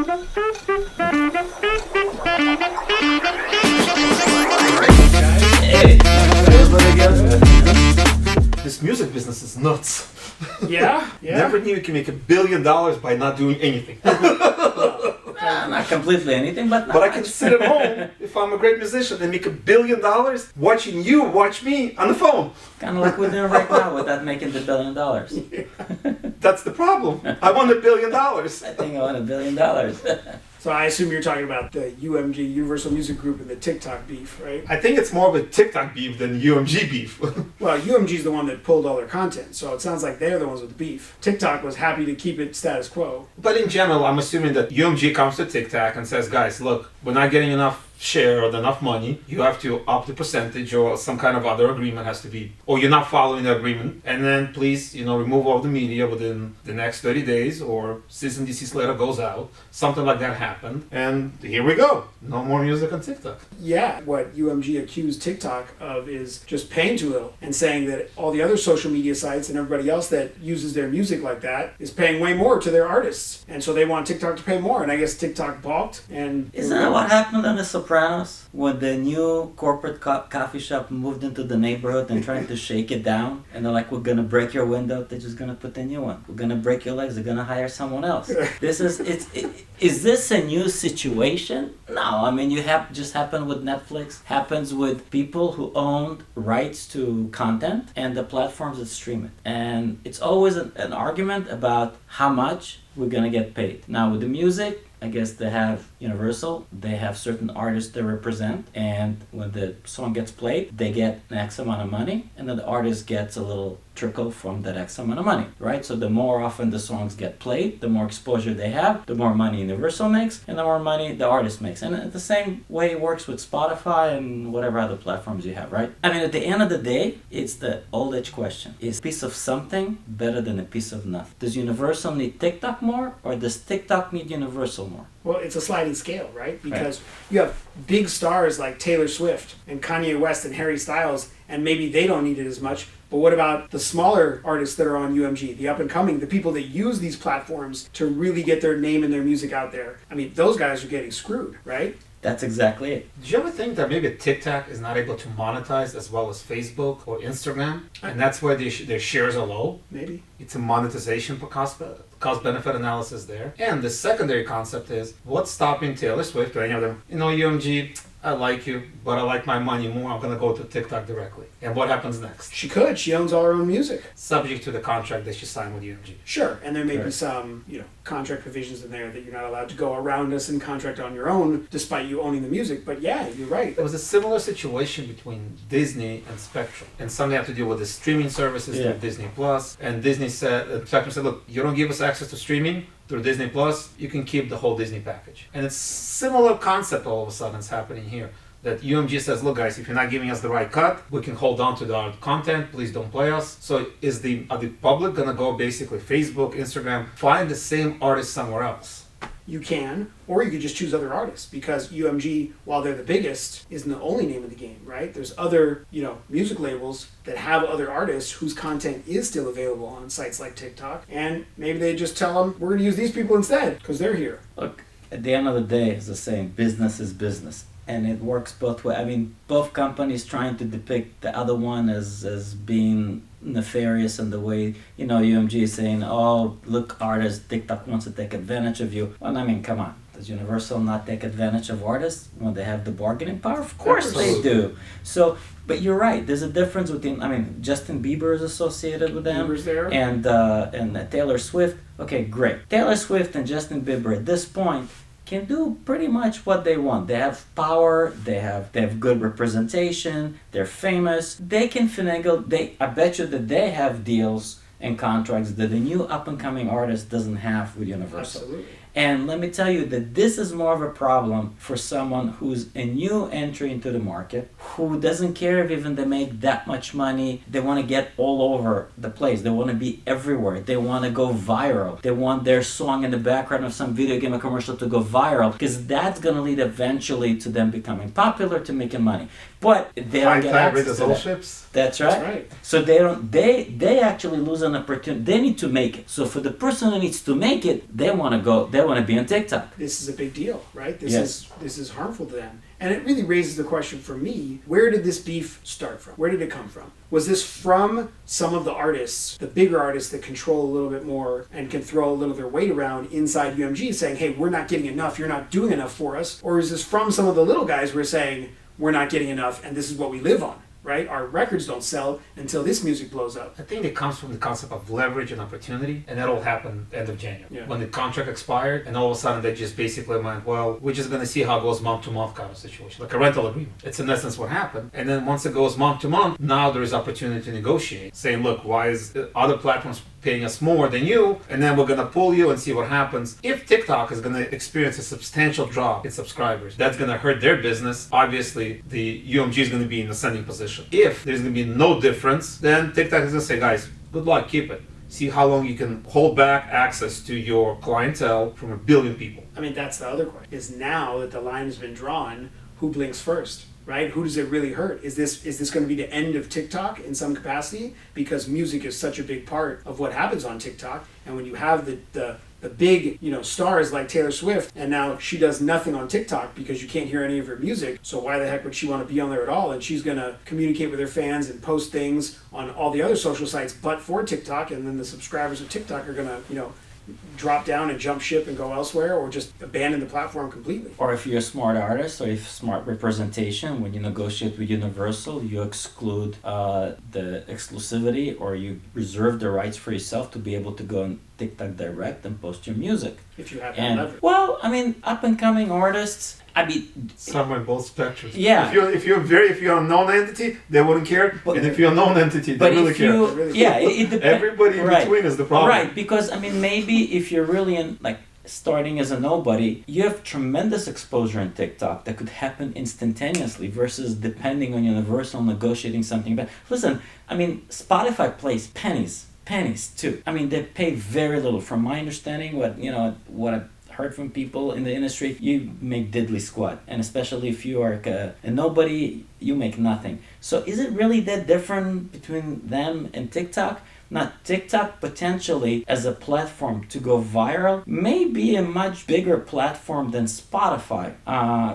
Hey, This music business is nuts. Yeah, yeah. Never knew you can make $1 billion by not doing anything. not completely anything, but not But I can much. sit at home if I'm a great musician and make $1 billion watching you watch me on the phone. Kind of like we're doing right now without making the $1 billion. That's the problem. I want $1 billion. I think I want $1 billion. So I assume you're talking about the UMG, Universal Music Group, and the TikTok beef, right? I think it's more of a TikTok beef than UMG beef. Well, UMG's the one that pulled all their content, so it sounds like they're the ones with the beef. TikTok was happy to keep it status quo. But in general, I'm assuming that UMG comes to TikTok and says, guys, look, we're not getting enough share or enough money. You have to up the percentage or some kind of other agreement has to be, or you're not following the agreement. And then please, remove all the media within the next 30 days or cease and desist letter goes out. Something like that happened. And here we go. No more music on TikTok. Yeah, what UMG accused TikTok of is just paying too little and saying that all the other social media sites and everybody else that uses their music like that is paying way more to their artists. And so they want TikTok to pay more. And I guess TikTok balked. And Isn't that what happened on The Sopranos? When the new corporate coffee shop moved into the neighborhood and trying to shake it down, and they're like, we're gonna break your window, they're just gonna put a new one. We're gonna break your legs, they're gonna hire someone else. Is this a new situation? No, I mean, just happened with Netflix, happens with people who own rights to content and the platforms that stream it. And it's always an argument about how much we're gonna get paid. Now with the music, I guess they have Universal, they have certain artists they represent, and when the song gets played, they get an X amount of money, and then the artist gets a little trickle from that X amount of money, right? So the more often the songs get played, the more exposure they have, the more money Universal makes, and the more money the artist makes. And the same way it works with Spotify and whatever other platforms you have, right? I mean, at the end of the day, it's the old age question. Is a piece of something better than a piece of nothing? Does Universal need TikTok more, or does TikTok need Universal more? well, it's a sliding scale, right? Because you have big stars like Taylor Swift and Kanye West and Harry Styles, and maybe they don't need it as much. But what about the smaller artists that are on UMG, the up and coming, the people that use these platforms to really get their name and their music out there? I mean, those guys are getting screwed, right? That's exactly it. Do you ever think that maybe TikTok is not able to monetize as well as Facebook or Instagram, and that's why their shares are low? Maybe. It's a monetization for cost-benefit analysis there. And the secondary concept is, what's stopping Taylor Swift or any of them? UMG, I like you, but I like my money more. I'm going to go to TikTok directly. And what happens next? She could. She owns all her own music. Subject to the contract that she signed with UMG. Sure. And there may be some, contract provisions in there that you're not allowed to go around us and contract on your own, despite you owning the music. But yeah, you're right. There was a similar situation between Disney and Spectrum. And something had to do with the streaming services through Disney Plus. And Spectrum said, look, you don't give us access to streaming through Disney Plus, you can keep the whole Disney package. And it's similar concept all of a sudden is happening here. That UMG says, look guys, if you're not giving us the right cut, we can hold on to our content, please don't play us. So are the public gonna go basically Facebook, Instagram, find the same artist somewhere else? You can, or you could just choose other artists, because UMG, while they're the biggest, isn't the only name of the game, right? There's other, music labels that have other artists whose content is still available on sites like TikTok, and maybe they just tell them, we're going to use these people instead, because they're here. Look, at the end of the day, it's the same. Business is business. And it works both ways. I mean, both companies trying to depict the other one as being nefarious in the way, UMG is saying, oh, look, artists, TikTok wants to take advantage of you. Well, I mean, come on. Does Universal not take advantage of artists when they have the bargaining power? Of course they do. So, but you're right. There's a difference between, Justin Bieber is associated with them. Bieber's there. And Taylor Swift. Okay, great. Taylor Swift and Justin Bieber at this point can do pretty much what they want. They have power, they have good representation, they're famous, they can finagle, I bet you that they have deals and contracts that the new up-and-coming artist doesn't have with Universal. Absolutely. And let me tell you that this is more of a problem for someone who's a new entry into the market, who doesn't care if even they make that much money. They want to get all over the place. They want to be everywhere. They want to go viral. They want their song in the background of some video game or commercial to go viral, because that's going to lead eventually to them becoming popular, to making money. But they don't get access to that. Ships. That's right. That's right. So they actually lose an opportunity. They need to make it. So for the person who needs to make it, they want to go they want to be on TikTok. This is a big deal, right? Yes. This is harmful to them. And it really raises the question for me, where did this beef start from? Where did it come from? Was this from some of the artists, the bigger artists that control a little bit more and can throw a little of their weight around inside UMG saying, hey, we're not getting enough, you're not doing enough for us? Or is this from some of the little guys who are saying, we're not getting enough and this is what we live on? Right? Our records don't sell until this music blows up. I think it comes from the concept of leverage and opportunity, and that all happened end of January. Yeah. When the contract expired, and all of a sudden they just basically went, well, we're just going to see how it goes month to month kind of situation, like a rental agreement. It's in essence what happened. And then once it goes month to month, now there is opportunity to negotiate, saying, look, why is other platforms paying us more than you? And then we're going to pull you and see what happens. If TikTok is going to experience a substantial drop in subscribers, that's going to hurt their business. Obviously, the UMG is going to be in ascending position. If there's going to be no difference, then TikTok is going to say, guys, good luck, keep it. See how long you can hold back access to your clientele from 1 billion people. I mean, that's the other question. Is now that the line has been drawn, who blinks first? Right? Who does it really hurt? Is this going to be the end of TikTok in some capacity? Because music is such a big part of what happens on TikTok. And when you have the big, stars like Taylor Swift, and now she does nothing on TikTok because you can't hear any of her music, so why the heck would she want to be on there at all? And she's going to communicate with her fans and post things on all the other social sites but for TikTok, and then the subscribers of TikTok are going to, drop down and jump ship and go elsewhere, or just abandon the platform completely. Or if you're a smart artist, or if smart representation, when you negotiate with Universal, you exclude the exclusivity, or you reserve the rights for yourself to be able to go on TikTok Direct and post your music. If you have that leverage. Well, I mean, up and coming artists, I mean, Somewhere in both spectrums. Yeah. If you're a known entity, they wouldn't care. But- and if you're a known entity, they but really if care. you, yeah, it depends. Everybody in between is the problem. Right, because I mean, maybe if you're really in starting as a nobody, you have tremendous exposure on TikTok that could happen instantaneously versus depending on Universal negotiating something. But listen, I mean, Spotify plays pennies too. I mean, they pay very little. From my understanding, what I've heard from people in the industry, you make diddly squat, and especially if you are a nobody, you make nothing. So is it really that different between them and TikTok? Not TikTok potentially as a platform to go viral may be a much bigger platform than Spotify,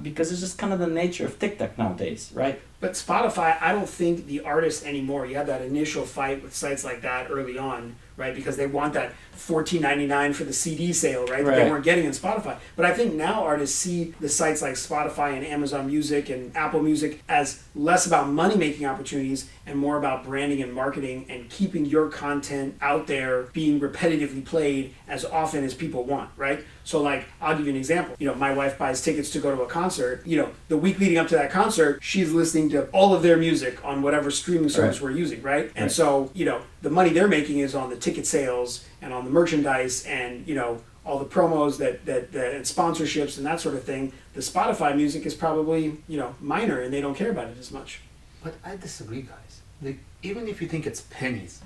because it's just kind of the nature of TikTok nowadays, right? But Spotify, I don't think the artists anymore. You had that initial fight with sites like that early on, right? Because they want that $14.99 for the CD sale, right? That they weren't getting in Spotify. But I think now artists see the sites like Spotify and Amazon Music and Apple Music as less about money-making opportunities and more about branding and marketing and keeping your content out there, being repetitively played as often as people want, right? So I'll give you an example. My wife buys tickets to go to a concert. The week leading up to that concert, she's listening to all of their music on whatever streaming service we're using, right? And so, the money they're making is on the ticket sales and on the merchandise and, all the promos and sponsorships and that sort of thing. The Spotify music is probably, minor, and they don't care about it as much. But I disagree, guys. Even if you think it's pennies,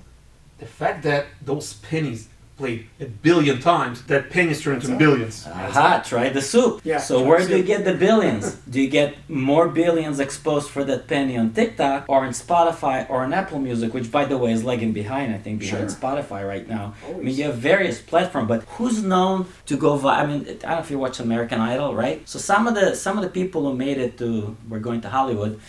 the fact that those pennies played 1 billion times, that pennies turn into billions. Aha, try the soup. Yeah, so where do you get the billions? Do you get more billions exposed for that penny on TikTok or on Spotify or on Apple Music, which by the way is lagging behind, I think, behind Spotify right now. Always. I mean, you have various platforms, but who's known to go I mean, I don't know if you watch American Idol, right? So some of the people who made it to We're Going to Hollywood,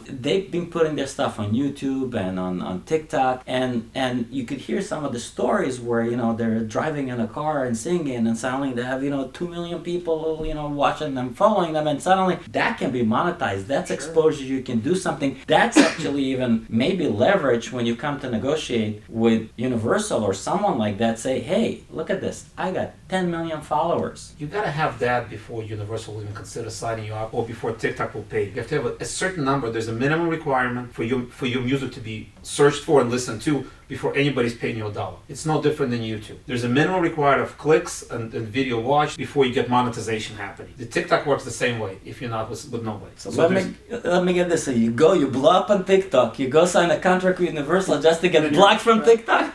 they've been putting their stuff on YouTube and on TikTok, and you could hear some of the stories where they're driving in a car and singing, and suddenly they have 2 million people watching them, following them, and suddenly that can be monetized. That's exposure. You can do something. That's actually even maybe leverage when you come to negotiate with Universal or someone like that. Say, hey, look at this. I got 10 million followers. You gotta have that before Universal will even consider signing you up, or before TikTok will pay. You have to have a certain number. There's a minimum requirement for your music to be searched for and listened to before anybody's paying you $1. It's no different than YouTube. There's a minimum required of clicks and video watched before you get monetization happening. The TikTok works the same way if you're not with nobody. So let me get this. So you blow up on TikTok, you go sign a contract with Universal just to get blocked from TikTok?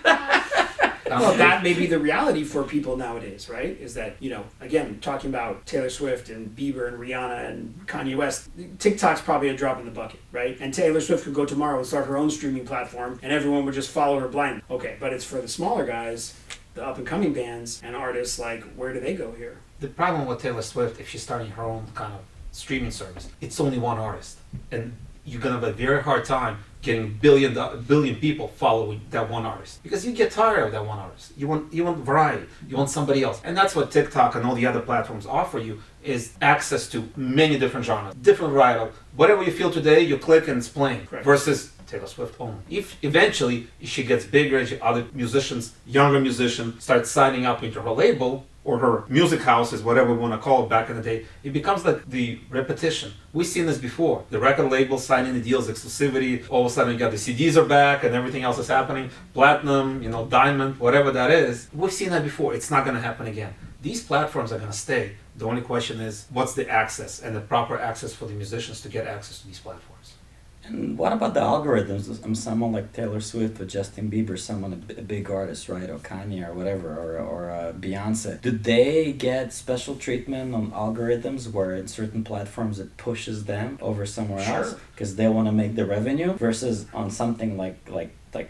Well, that may be the reality for people nowadays, right? Is that, again, talking about Taylor Swift and Bieber and Rihanna and Kanye West, TikTok's probably a drop in the bucket, right? And Taylor Swift could go tomorrow and start her own streaming platform and everyone would just follow her blindly. Okay, but it's for the smaller guys, the up and coming bands and artists, like, where do they go here? The problem with Taylor Swift, if she's starting her own kind of streaming service, it's only one artist, and you're gonna have a very hard time getting billion people following that one artist, because you get tired of that one artist. You want variety. You want somebody else, and that's what TikTok and all the other platforms offer you, is access to many different genres, different variety. Whatever you feel today, you click and it's playing. Correct. Versus Taylor Swift only. If eventually she gets bigger, other musicians, younger musicians, start signing up into her label or her music houses, whatever we want to call it back in the day, it becomes like the repetition. We've seen this before. The record label signing the deals, exclusivity, all of a sudden you got the CDs are back and everything else is happening, platinum, diamond, whatever that is. We've seen that before. It's not going to happen again. These platforms are going to stay. The only question is, what's the access and the proper access for the musicians to get access to these platforms? And what about the algorithms? Someone like Taylor Swift or Justin Bieber, someone a big artist, right, or Kanye or whatever, or Beyonce. Do they get special treatment on algorithms where in certain platforms it pushes them over somewhere else because they want to make the revenue, versus on something like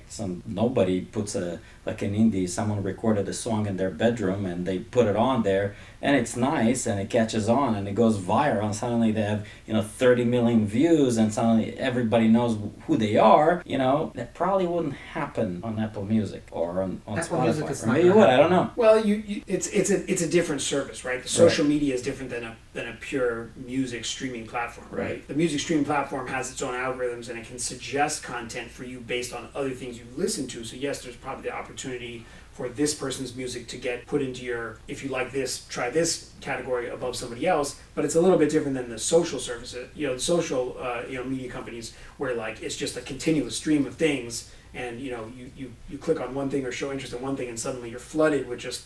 some nobody puts an indie, someone recorded a song in their bedroom and they put it on there and it's nice and it catches on and it goes viral and suddenly they have 30 million views and suddenly everybody knows who they are. That probably wouldn't happen on Apple Music or on Apple Spotify. Music is Or not maybe it would, I don't know. Well, it's a different service, right? The social media is different than a pure music streaming platform, right? The music streaming platform has its own algorithms and it can suggest content for you based on other things you listen to. So yes, there's probably the opportunity for this person's music to get put into your, if you like this, try this category above somebody else. But it's a little bit different than the social services, the social media companies, where like it's just a continuous stream of things, and you click on one thing or show interest in one thing, and suddenly you're flooded with just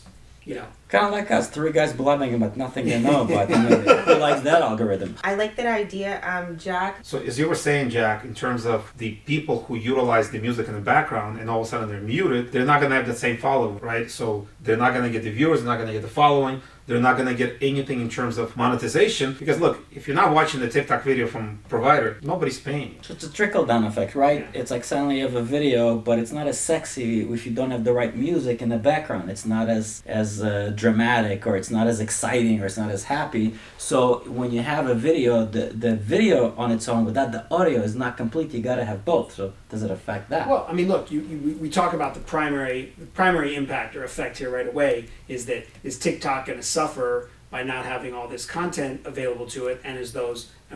kind of like us, three guys blabbing about nothing they know, but who likes that algorithm? I like that idea, Jack. So as you were saying, Jack, in terms of the people who utilize the music in the background and all of a sudden they're muted, they're not going to have the same following, right? So they're not going to get the viewers, they're not going to get the following. They're not going to get anything in terms of monetization, because look, if you're not watching the TikTok video from provider, nobody's paying. So it's a trickle-down effect, right? It's like suddenly you have a video, but it's not as sexy if you don't have the right music in the background. It's not as dramatic, or it's not as exciting, or it's not as happy. So when you have a video, the video on its own without the audio is not complete. You got to have both. So does it affect that? Well, I mean, look, we talk about the primary impact or effect here right away is TikTok going to suffer by not having all this content available to it, and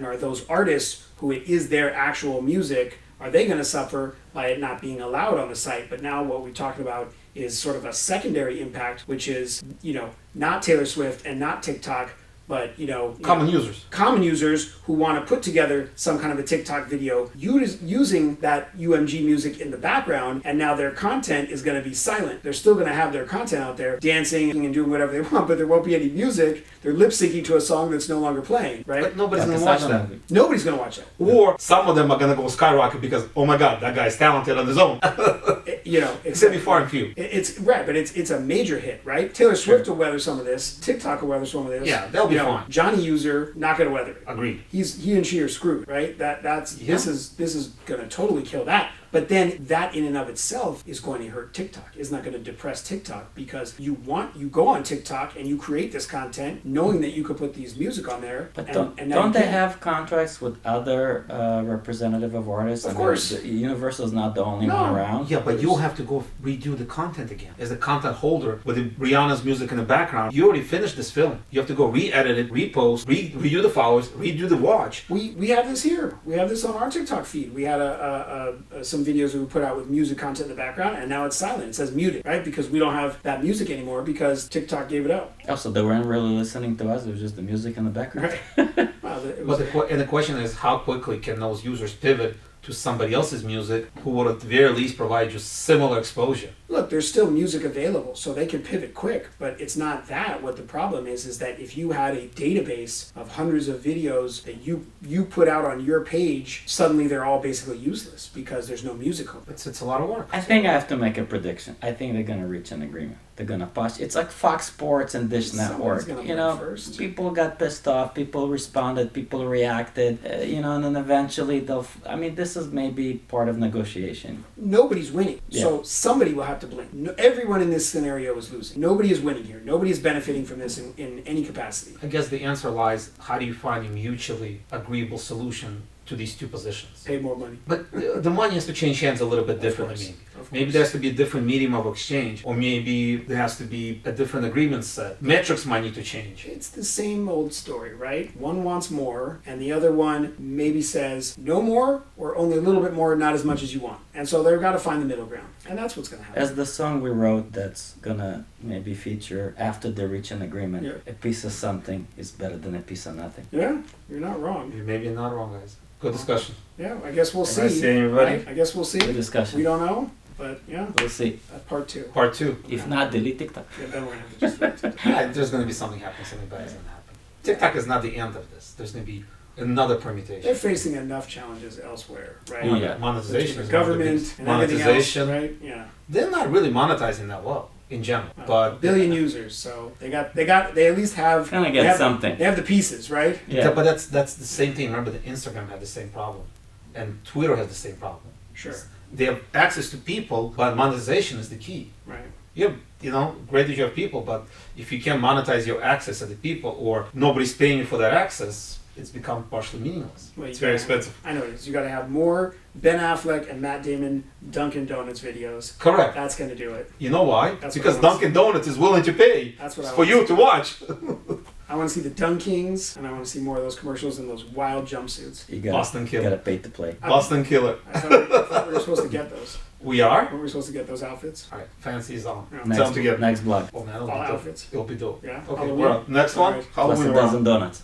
are those artists who it is their actual music, are they going to suffer by it not being allowed on the site? But now what we're talking about is sort of a secondary impact, which is not Taylor Swift and not TikTok, but common users who want to put together some kind of a TikTok video using that UMG music in the background, and now their content is going to be silent. They're still going to have their content out there, dancing and doing whatever they want, but there won't be any music. They're lip syncing to a song that's no longer playing, right? But nobody's going to watch that. Nobody's going to watch that. Or some of them are going to go skyrocket because, oh my God, that guy's talented on his own. It's going to be far and few. It's right, but it's a major hit, right? Taylor Swift will weather some of this. TikTok will weather some of this. Yeah, they'll be fine. Johnny User not going to weather it. Agreed. He and she are screwed, right? This is going to totally kill that. But then that in and of itself is going to hurt TikTok. It's not going to depress TikTok, because you go on TikTok and you create this content knowing that you could put these music on there. But don't they have contracts with other representative of artists? Of course. Universal's not the only one around. Yeah, but you'll have to go redo the content again. As a content holder with Rihanna's music in the background, you already finished this film. You have to go re-edit it, repost, redo the followers, redo the watch. We have this here. We have this on our TikTok feed. We had some videos we put out with music content in the background, and now it's silent. It says muted, right? Because we don't have that music anymore because TikTok gave it up. Oh, so they weren't really listening to us. It was just the music in the background. Right. And the question is, how quickly can those users pivot to somebody else's music who will at the very least provide you similar exposure? Look, there's still music available, so they can pivot quick, but it's not that. What the problem is that if you had a database of hundreds of videos that you put out on your page, suddenly they're all basically useless because there's no music on them. It's a lot of work. I think I have to make a prediction. I think they're going to reach an agreement. they're gonna push. It's like Fox Sports and Dish Someone's Network. gonna You win know, first. people got pissed off. People responded. People reacted. You know, and then eventually they'll. I mean, this is maybe part of negotiation. Nobody's winning. Yeah. So somebody will have to blame. No, everyone in this scenario is losing. Nobody is winning here. Nobody is benefiting from this in any capacity. I guess the answer lies, how do you find a mutually agreeable solution to these two positions? Pay more money. But the money has to change hands a little bit differently, course. maybe. Of Maybe course. there has to be a different medium of exchange, or maybe there has to be a different agreement set. Metrics might need to change. It's the same old story, right? One wants more, and the other one maybe says no more, or only a little bit more, not as much as you want. And so they've got to find the middle ground, and that's what's going to happen. As the song we wrote that's gonna maybe feature after they reach an agreement, Yeah. a piece of something is better than a piece of nothing. Yeah, you're not wrong. You're maybe not wrong, guys. Good discussion. Yeah, I guess we'll Have I see. seen everybody? Right? I guess we'll see. Good We discussion. don't know, but yeah, We'll see. that's part two. Part two. If not, delete TikTok. Yeah, then we're going to have to just There's going to be something happening, something bad is going to happen. TikTok is not the end of this. There's going to be another permutation. They're facing enough challenges elsewhere, right? Oh, yeah. Monetization The is government and everything else, monetization. right? Yeah. They're not really monetizing that well in general, but Billion users, so they at least have Gonna they get have- something. They have the pieces, right? Yeah. but that's the same thing. Remember that Instagram had the same problem, and Twitter has the same problem. Sure. They have access to people, but monetization is the key. Right. Great that you have people, but if you can't monetize your access to the people, or nobody's paying you for that access, it's become partially meaningless. Well, It's you very gotta- expensive. I know it is. You got to have more Ben Affleck and Matt Damon Dunkin' Donuts videos. Correct. That's going to do it. You know why? That's Because what I want Dunkin' Donuts is willing to pay That's what I for want you to watch. I want to see the Dunkings, and I want to see more of those commercials in those wild jumpsuits. You gotta, Boston Killer. gotta pay to play. Boston Killer. I thought we were supposed to get those. We are? Weren't we supposed to get those outfits? Alright, fancy is on. Yeah. Tell Next, them to get next blog. Oh man, it'll All be dope. outfits. It'll be dope. Yeah. Okay, Halloween. we're on. Next one? Alright. Plus a Halloween. we're on. dozen donuts.